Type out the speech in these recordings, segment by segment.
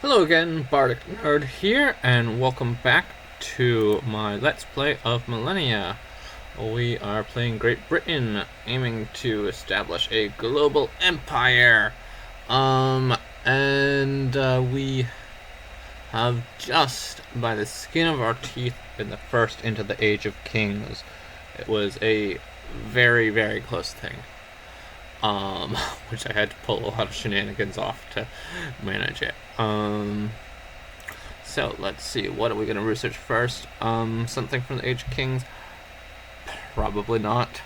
Hello again, Bardic Nerd here, and welcome back to my Let's Play of Millennia. We are playing Great Britain, aiming to establish a global empire. We have just, by the skin of our teeth, been the first into the Age of Kings. It was a very, very close thing. Which I had to pull a lot of shenanigans off to manage it. So let's see, what are we gonna research first? Something from the Age of Kings? Probably not.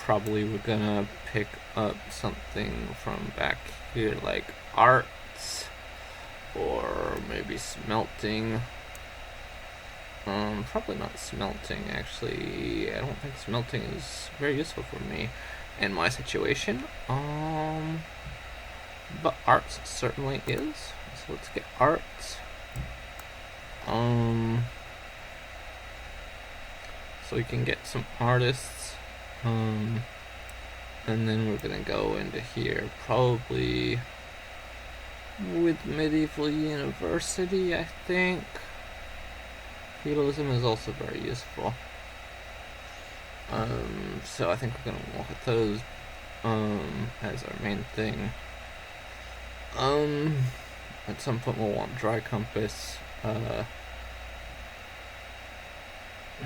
Probably we're gonna pick up something from back here, like arts, or maybe smelting. Probably not smelting, actually. I don't think smelting is very useful for me in my situation. But arts certainly is. So let's get arts. So we can get some artists. And then we're gonna go into here, probably with medieval university, I think. Feudalism is also very useful. So I think we're gonna look at those as our main thing. At some point we'll want dry compass.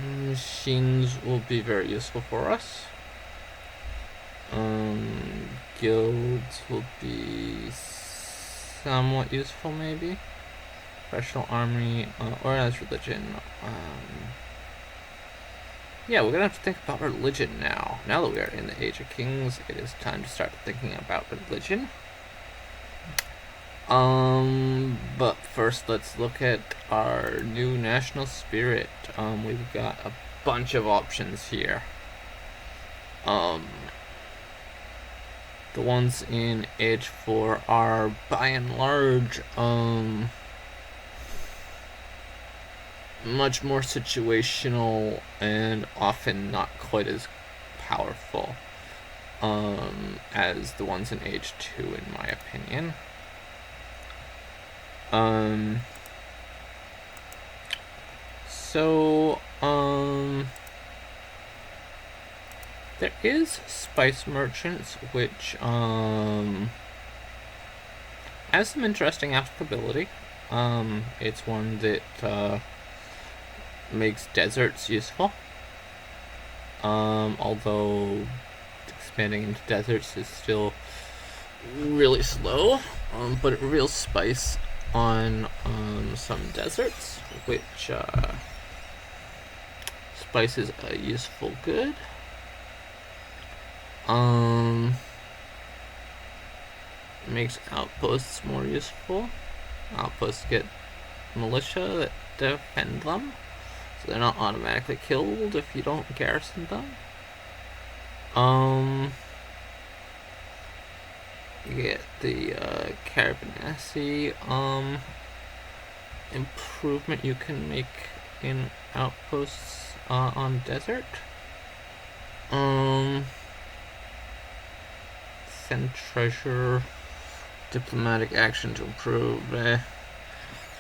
Machines will be very useful for us. Guilds will be somewhat useful, maybe. Professional army, organized religion. Yeah, we're gonna have to think about religion now. Now that we are in the Age of Kings, it is time to start thinking about religion. But first let's look at our new national spirit. We've got a bunch of options here. The ones in Age 4 are by and large, much more situational and often not quite as powerful as the ones in Age 2, in my opinion. There is spice merchants, which has some interesting applicability. It's one that makes deserts useful. Although expanding into deserts is still really slow. But it reveals spice on some deserts, which spice is a useful good. Makes outposts more useful. Outposts get militia that defend them, so they're not automatically killed if you don't garrison them. You get the Carabinasi improvement you can make in outposts on desert. Send treasure, diplomatic action to improve.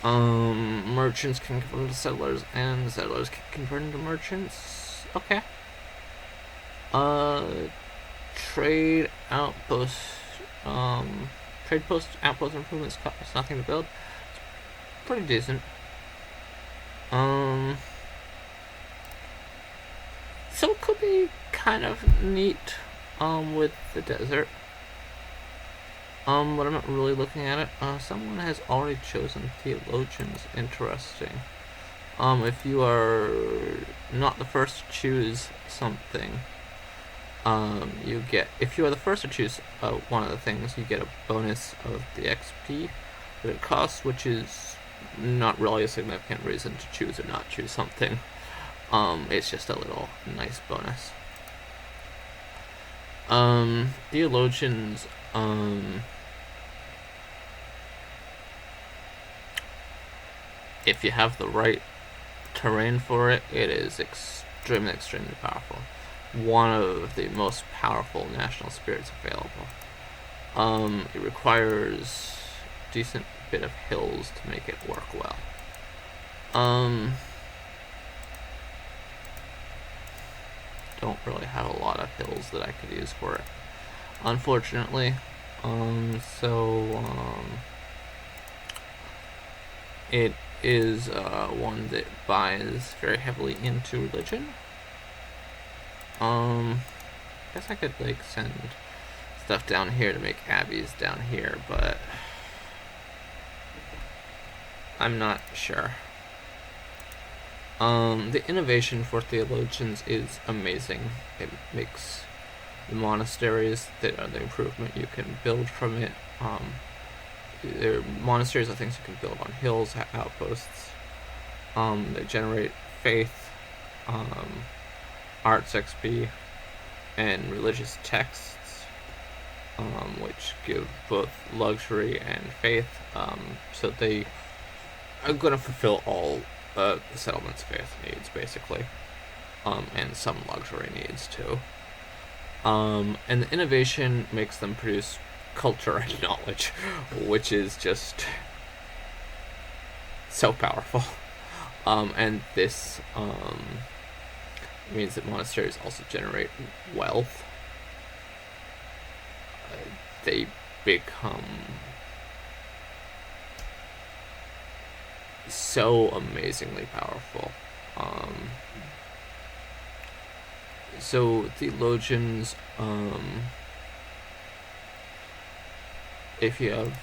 Merchants can convert into settlers, and the settlers can convert into merchants. Okay. Trade outpost. Trade post outpost improvements cost nothing to build. It's pretty decent. So it could be kind of neat with the desert. But I'm not really looking at it. Someone has already chosen theologians. Interesting. If you are not the first to choose something, you get, if you are the first to choose one of the things, you get a bonus of the XP that it costs, which is not really a significant reason to choose or not choose something. It's just a little nice bonus. Theologians, if you have the right terrain for it, it is extremely powerful. One of the most powerful national spirits available. It requires a decent bit of hills to make it work well. Don't really have a lot of hills that I could use for it, unfortunately. It is one that buys very heavily into religion. I guess I could like send stuff down here to make abbeys down here, but I'm not sure. The innovation for theologians is amazing. It makes the monasteries that are the improvement you can build from it. Monasteries are things you can build on hills, outposts. They generate faith, arts XP, and religious texts, which give both luxury and faith. So they are going to fulfill all the settlement's faith needs, basically, and some luxury needs too. And the innovation makes them produce culture and knowledge, which is just so powerful. And this means that monasteries also generate wealth. They become so amazingly powerful. So theologians, if you have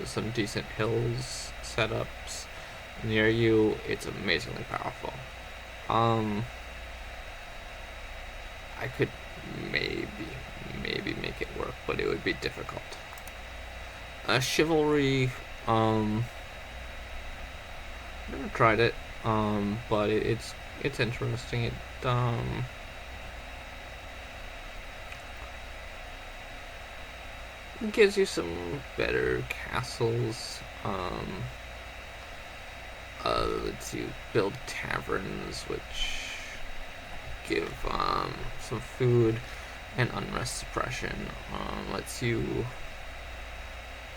some decent hills setups near you, it's amazingly powerful. I could maybe make it work, but it would be difficult. Chivalry, never tried it, but it's interesting. It gives you some better castles. Lets you build taverns, which give some food and unrest suppression. Lets you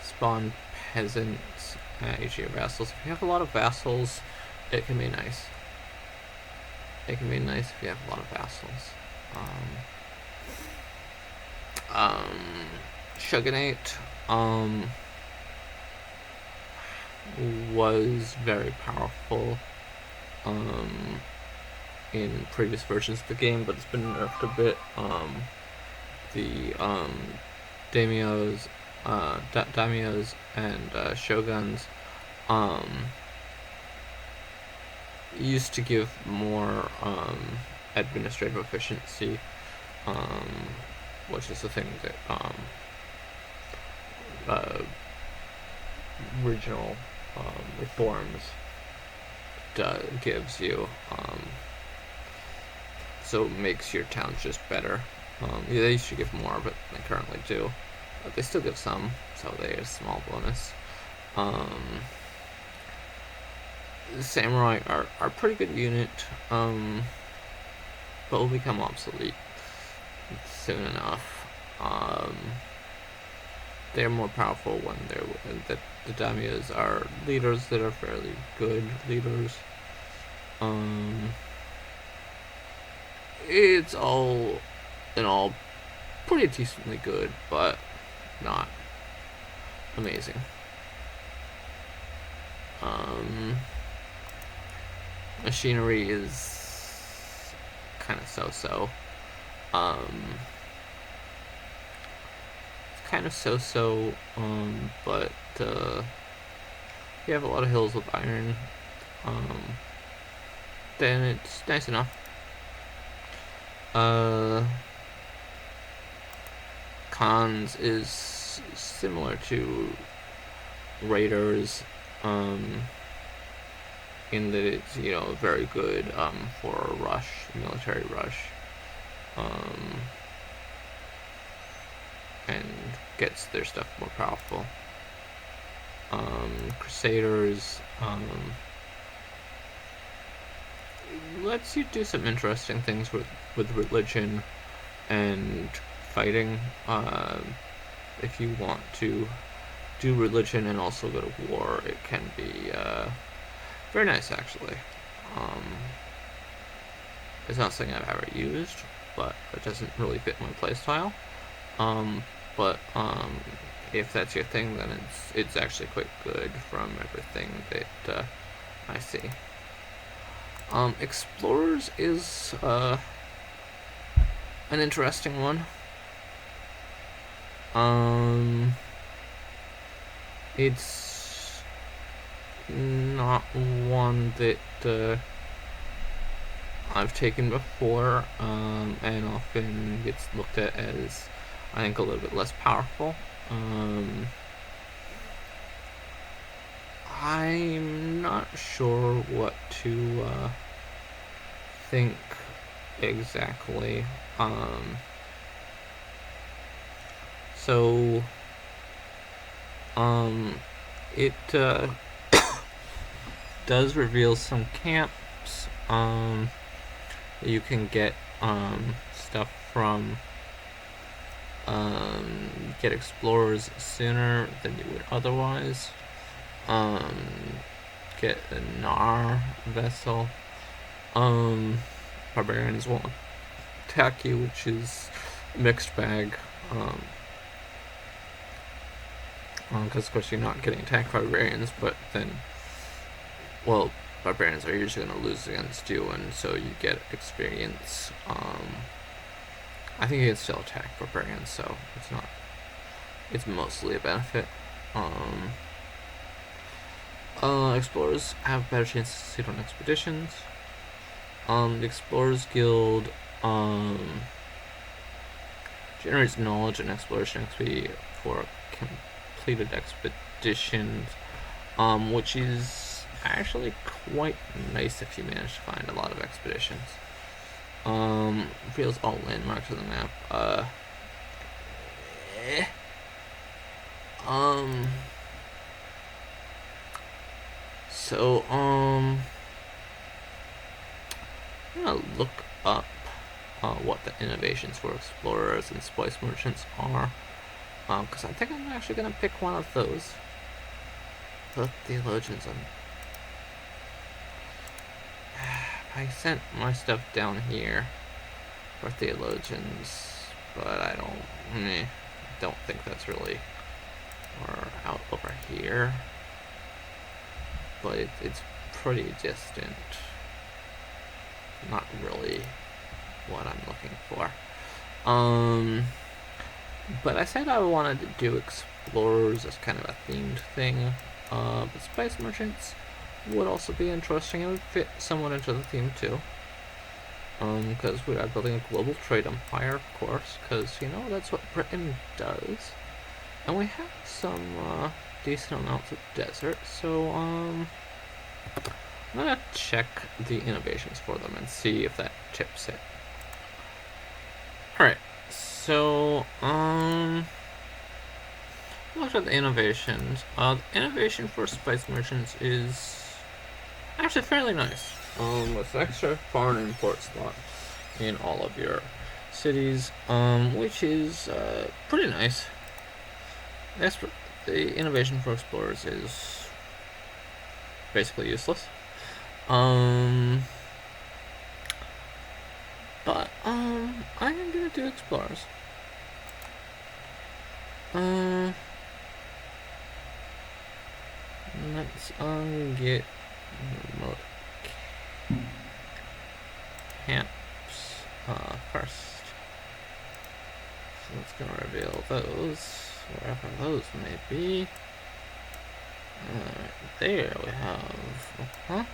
spawn peasants at each of your vassals. If you have a lot of vassals, it can be nice. It can be nice if you have a lot of vassals. Shogunate was very powerful in previous versions of the game, but it's been nerfed a bit. The daimyos and shoguns used to give more administrative efficiency, which is the thing that regional reforms gives you. So it makes your towns just better. They used to give more, but they currently do. They still give some, so they're a small bonus. The samurai are a pretty good unit, but will become obsolete soon enough. They're more powerful when the daimyos are leaders that are fairly good leaders. It's all in all pretty decently good, but not amazing. Machinery is kind of so-so. It's kind of so-so, but you have a lot of hills with iron, then it's nice enough. Cons is similar to Raiders, in that it's, very good for a rush, military rush, and gets their stuff more powerful. Crusaders lets you do some interesting things with religion and fighting. if you want to do religion and also go to war, it can be very nice, actually. Um, it's not something I've ever used, but it doesn't really fit my playstyle. But if that's your thing, then it's actually quite good from everything that I see. Explorers is an interesting one. It's not one that I've taken before, and often gets looked at as, I think, a little bit less powerful. I'm not sure what to think exactly. So, it does reveal some camps. You can get stuff from get explorers sooner than you would otherwise. Get a Nar vessel. Barbarians won't attack you, which is a mixed bag. Because of course you're not getting attacked by barbarians, but then, well, barbarians are usually going to lose against you, and so you get experience. I think you can still attack barbarians, so it's mostly a benefit. Explorers have better chances to succeed on expeditions. The Explorers Guild generates knowledge and exploration XP for completed expeditions, which is actually quite nice if you manage to find a lot of expeditions. Reveals all landmarks of the map. So, I'm gonna look up what the innovations for explorers and spice merchants are, because I think I'm actually gonna pick one of those. The theologians. I sent my stuff down here for theologians, but I don't think that's really, or out over here. But it's pretty distant. Not really what I'm looking for. But I said I wanted to do explorers as kind of a themed thing. But spice merchants would also be interesting. It would fit somewhat into the theme too. Because we are building a global trade empire, of course, because, that's what Britain does. And we have some decent amounts of desert, so I'm gonna check the innovations for them and see if that chips it. Alright, so look at the innovations. The innovation for spice merchants is actually fairly nice. With extra foreign import slot in all of your cities, which is pretty nice. The innovation for explorers is basically useless. But I am gonna do explorers. Let's get remote camps first. So it's gonna reveal those, wherever those may be. There we have.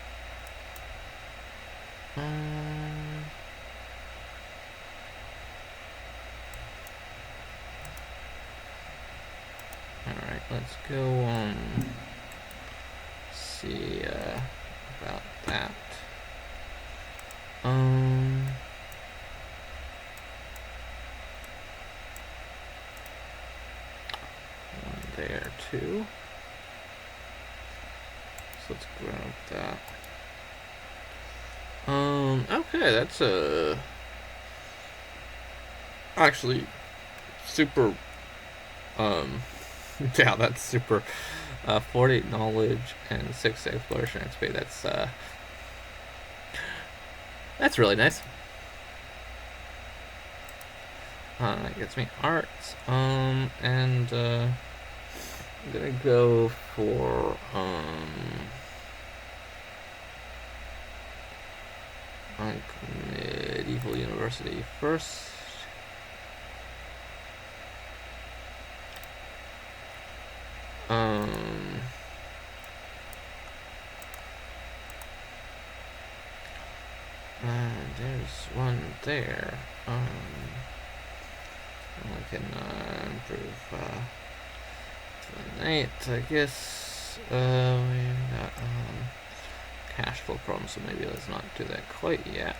Alright, let's go see about that. One there too. So let's grab that. Okay, that's actually super Um, yeah, that's super. 40 knowledge and 6 exploration XP. That's really nice. That gets me arts. And I'm gonna go for like medieval university first. There's one there. I can improve tonight, I guess. We got cash flow problems, so maybe let's not do that quite yet.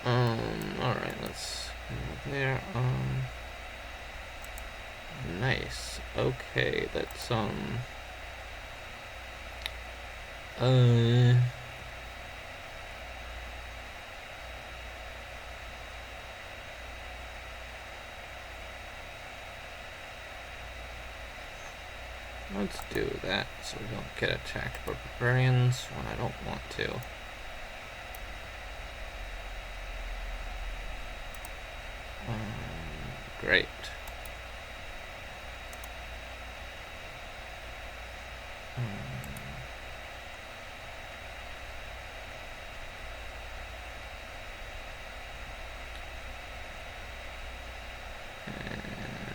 Alright, let's go there. Nice. Okay, that's let's do that so we don't get attacked by barbarians when I don't want to. Great.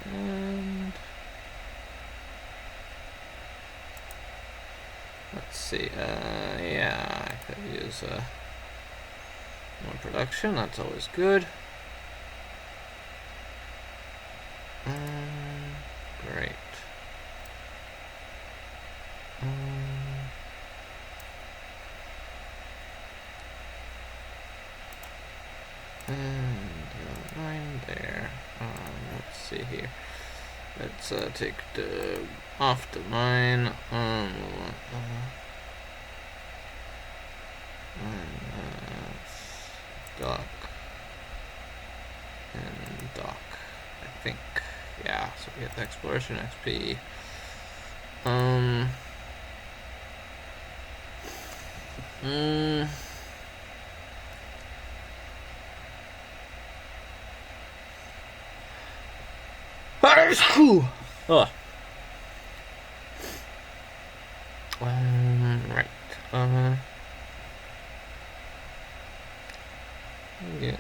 And let's see. Yeah, I could use more production. That's always good. Great. And line there. Let's see here. Let's take the off the mine. Dock and dock. I think. Yeah. So we get the exploration XP. Oh. Right. Get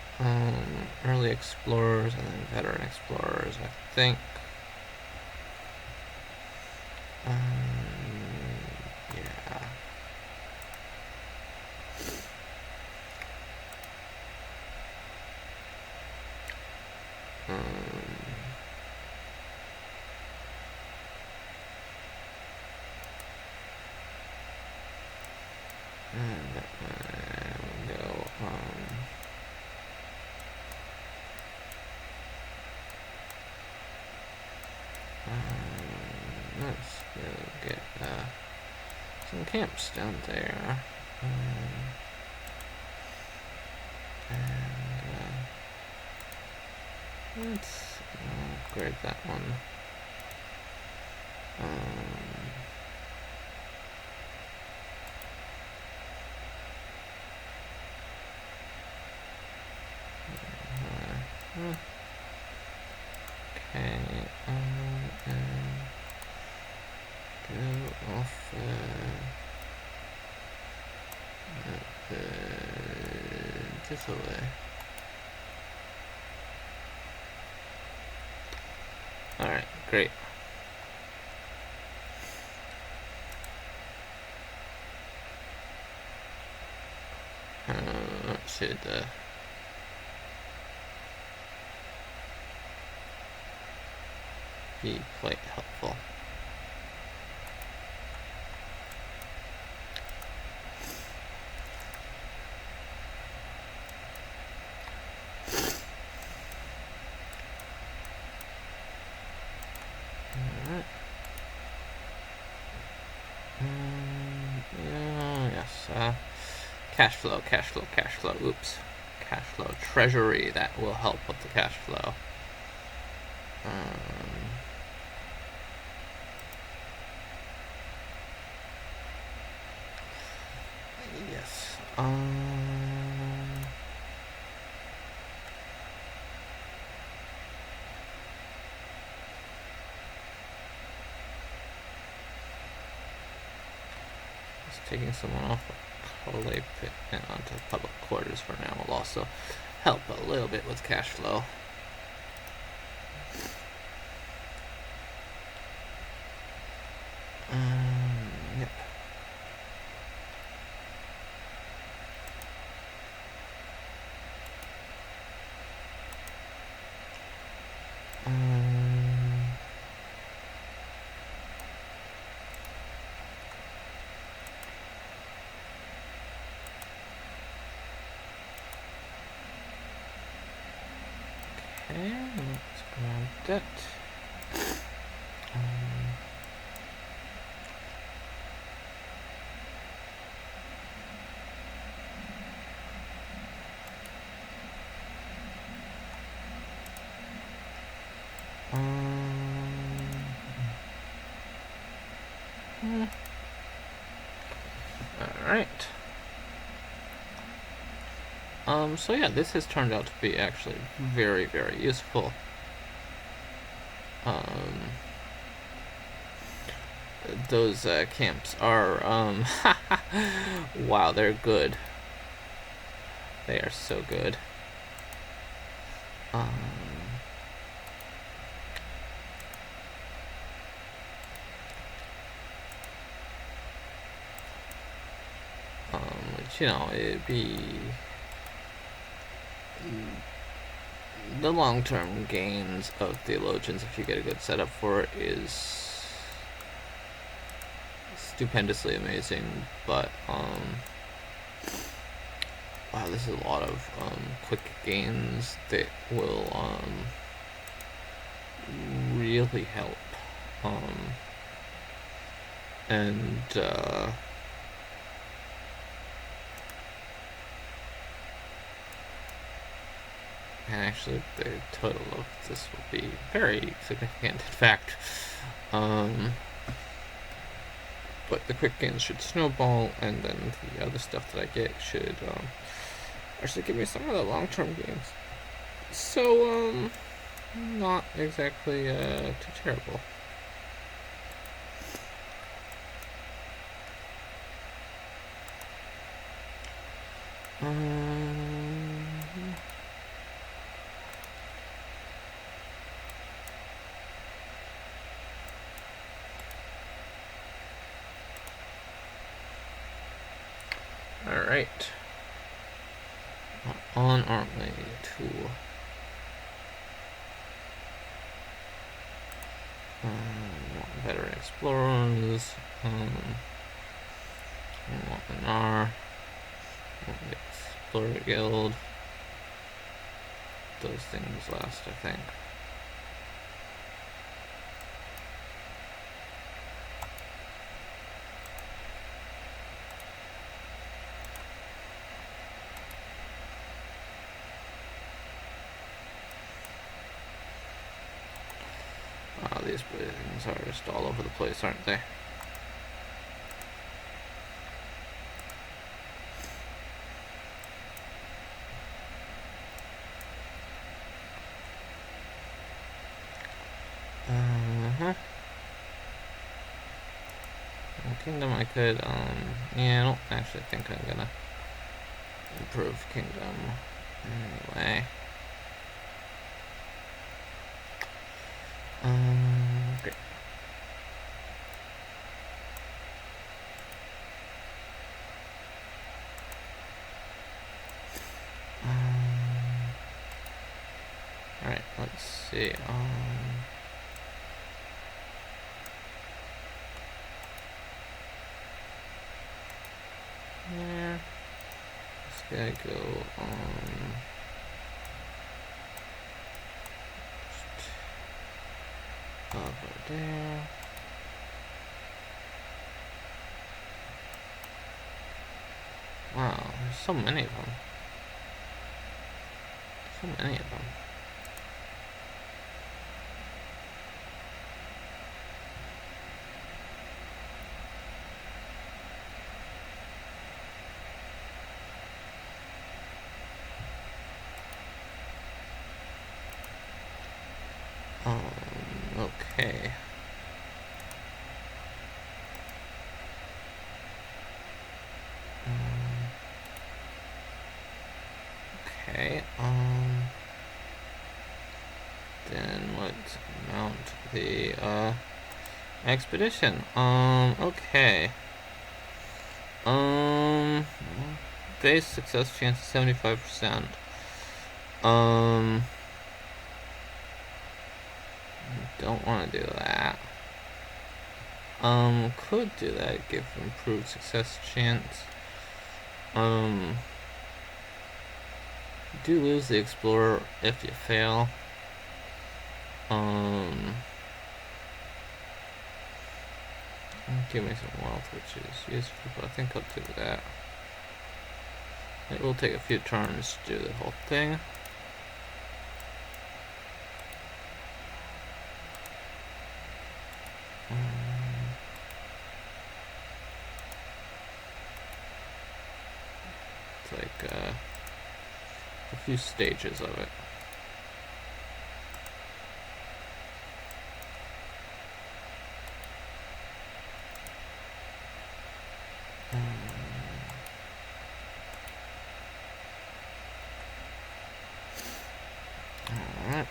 early explorers and then veteran explorers, I think. Yeah. And we'll go let's go get some camps down there. And let's upgrade that one. Okay, and go off this away. Alright, great. Should be quite helpful. Alright. Yes. Cash flow, cash flow, cash flow. Oops. Cash flow. Treasury. That will help with the cash flow. Um, just taking someone off a clay pit and onto public quarters for now will also help a little bit with cash flow. Yep. Okay, let's grab that. Alright. So yeah, this has turned out to be actually very, very useful. Those camps are, wow, they're good. They are so good. Which, you know, it'd be the long-term gains of theologians, if you get a good setup for it, is stupendously amazing. But wow, this is a lot of quick gains that will really help. And actually, the total of this will be very significant. In fact, but the quick gains should snowball, and then the other stuff that I get should actually give me some of the long-term gains. So, not exactly too terrible. Alright. On our way to veteran explorers. Want an R. Explorer Guild. Those things last, I think. These things are just all over the place, aren't they? Kingdom I could, yeah, I don't actually think I'm gonna improve Kingdom anyway. Great. Alright, let's see, yeah, this guy go over there. Wow, there's so many of them. So many of them. expedition. Okay. Base success chance is 75%. Don't want to do that. Could do that, give improved success chance. Do lose the explorer if you fail. Give me some wealth, which is useful, but I think I'll do that. It will take a few turns to do the whole thing. It's like a few stages of it. Alright.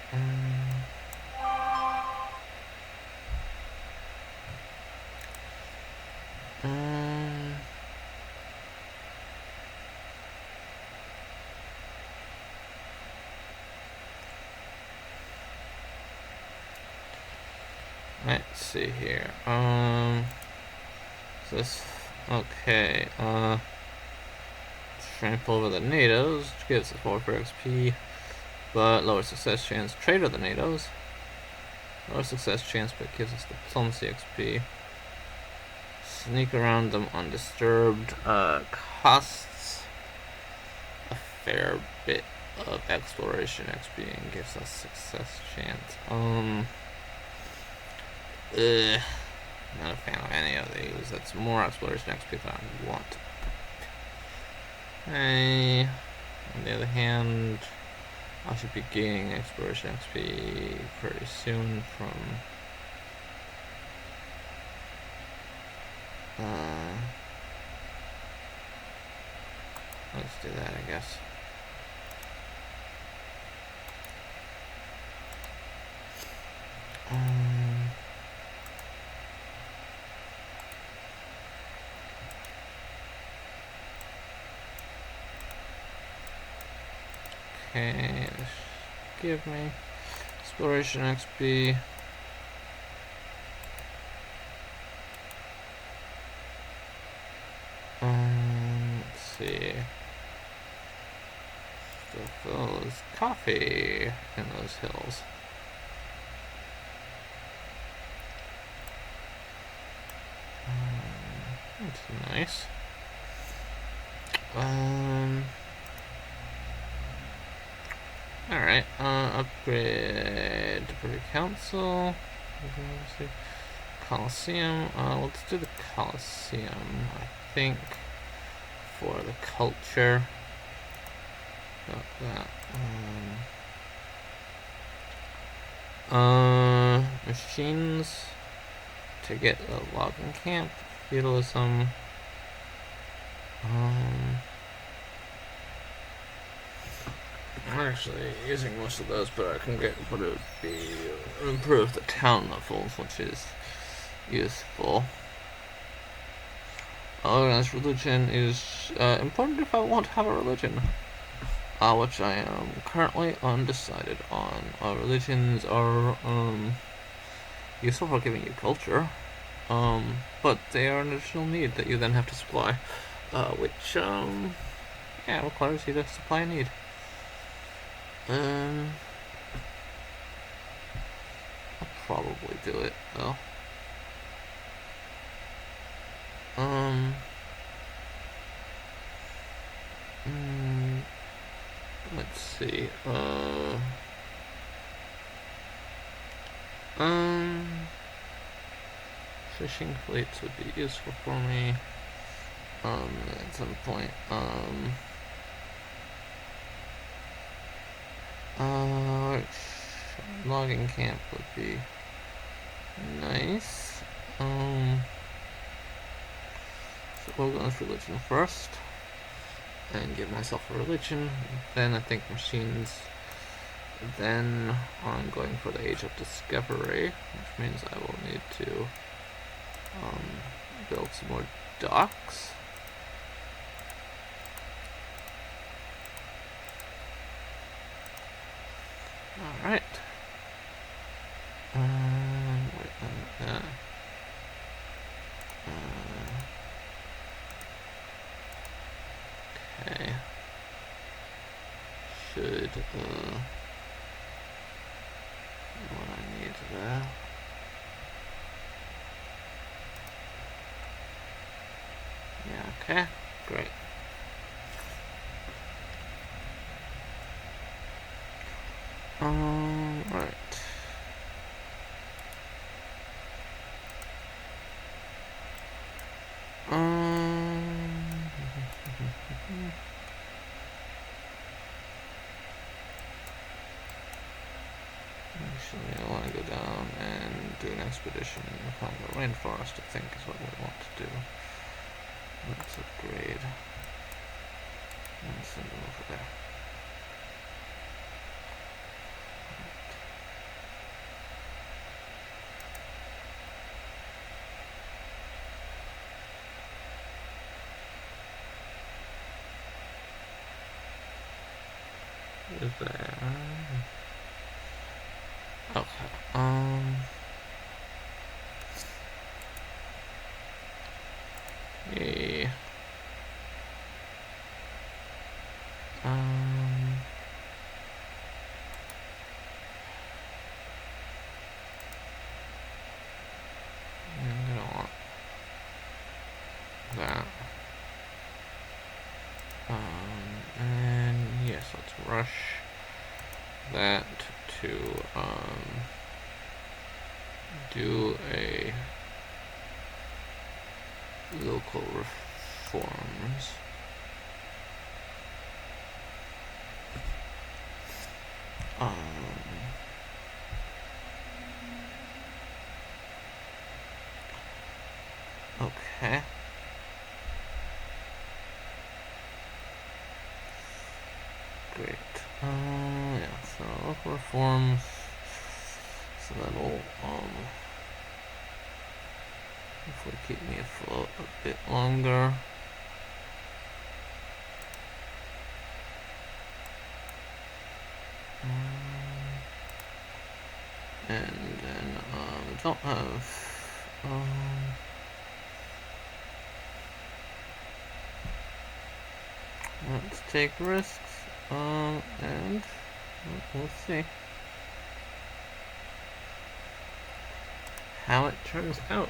Let's see here. This okay. Trample over the natives, which gives us 4 for XP, but lower success chance. Trade with the natives. Lower success chance, but gives us diplomacy XP. Sneak around them undisturbed. Costs a fair bit of exploration XP and gives us success chance. Not a fan of any of these. That's more exploration XP than I want. Hey, on the other hand, I should be gaining exploration XP pretty soon from let's do that, I guess. Okay, give me exploration XP. Let's see. Oh, there's coffee in those hills. That's nice. Alright, upgrade to Privy Council. Coliseum. Let's do the Coliseum, I think, for the culture. Got that. Machines to get a logging camp. Feudalism. I'm actually using most of those, but I can get what it would be improve the town levels, which is useful. Organized religion is important if I want to have a religion, which I am currently undecided on. Religions are useful for giving you culture, but they are an additional need that you then have to supply, which requires you to supply a need. I'll probably do it though. Let's see. Fishing fleets would be useful for me. At some point. Logging camp would be nice. So we'll go with religion first and give myself a religion. Then I think machines then I'm going for the Age of Discovery, which means I will need to build some more docks. Alright. Okay. Should, what I need there. Yeah, okay, great. Right. Actually, I want to go down and do an expedition in the Congo rainforest, I think is what we want to do. Let's upgrade and send them over there. Is there? Okay. Yeah. I'm gonna want that. And yes, let's rush that to do a local reforms. Okay. Great. Yeah, so local reforms. So that'll hopefully keep me afloat a bit longer. And then I don't have let's take risks and we'll see how it turns out.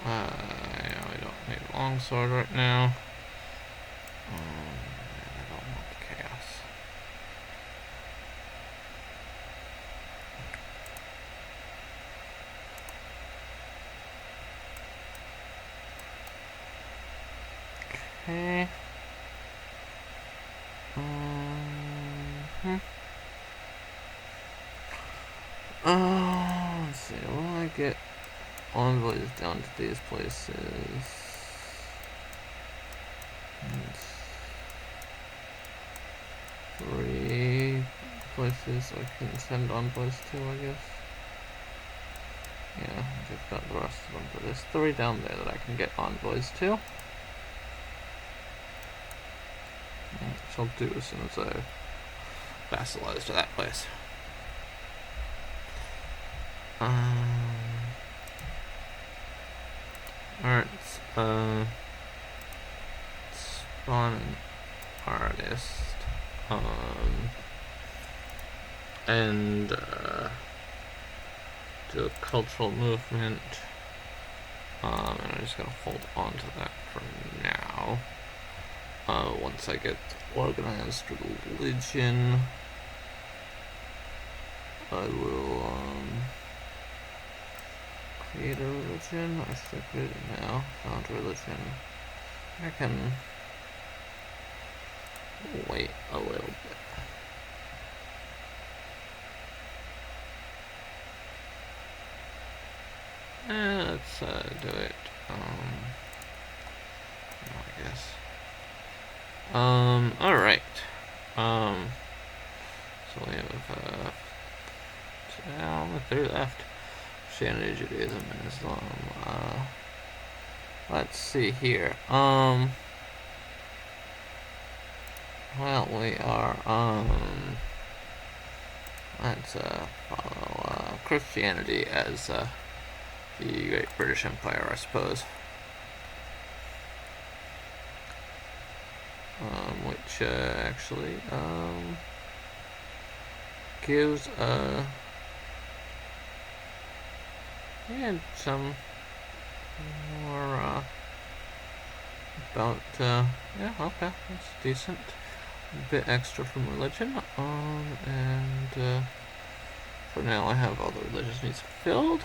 Yeah, we don't need longsword right now. I don't want chaos. Okay. Let's see. Will I get envoys down to these places? Three places I can send envoys to, I guess. Yeah, I've got the rest of them, but there's 3 down there that I can get envoys to. Which I'll do as soon as I vassalize to that place. Alright, spawn an artist, and do a cultural movement, and I'm just gonna hold on to that for now. Once I get organized religion, I will Create a religion, or sacred now, found religion. I can wait a little bit. Let's do it. I guess. Alright. So we have only 3 left. Christianity, Judaism, and Islam. Let's see here. Well, we are, let's, follow, Christianity as, the Great British Empire, I suppose. Which, actually, gives, and some more, about, yeah, okay, that's decent. A bit extra from religion, and, for now I have all the religious needs fulfilled.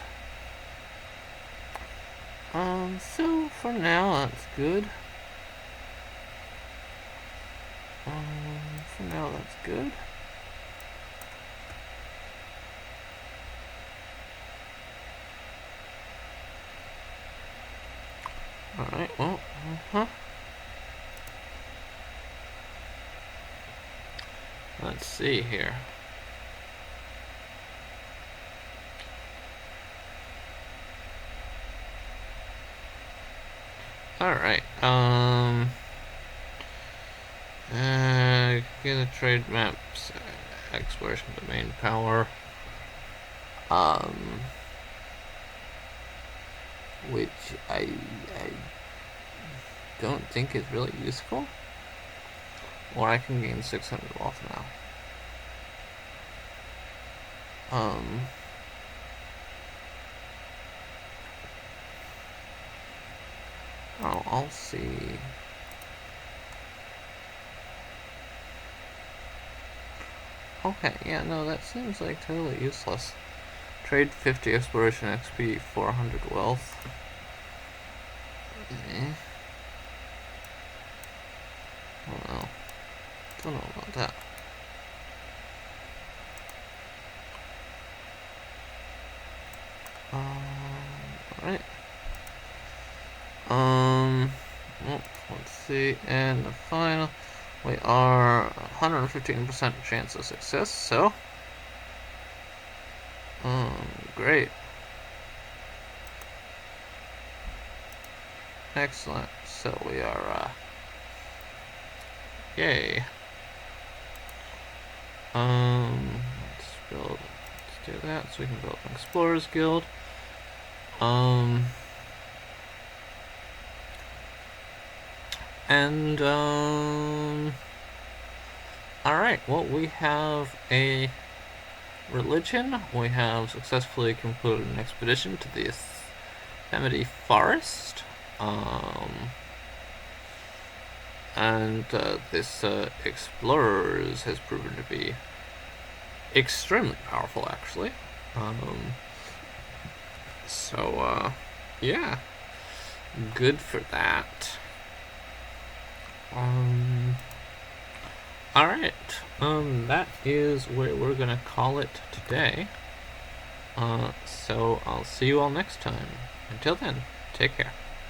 So for now that's good. For now that's good. Alright, well, let's see here. Alright, get the trade maps, exploration domain power, which I don't think is really useful. Or I can gain 600 wealth now. Oh, I'll see. Okay, yeah, no, that seems like totally useless. Trade 50 exploration XP, 400 wealth. Don't know about that. Alright. Well, let's see, and the final, we are 115% chance of success, so, great. Excellent, so we are, yay. Let's do that, so we can build an Explorers Guild. Alright, well, we have a religion. We have successfully concluded an expedition to the Yosemite Forest. This Explorers has proven to be extremely powerful, actually. Yeah, good for that. Alright, that is where we're gonna call it today. So I'll see you all next time. Until then, take care.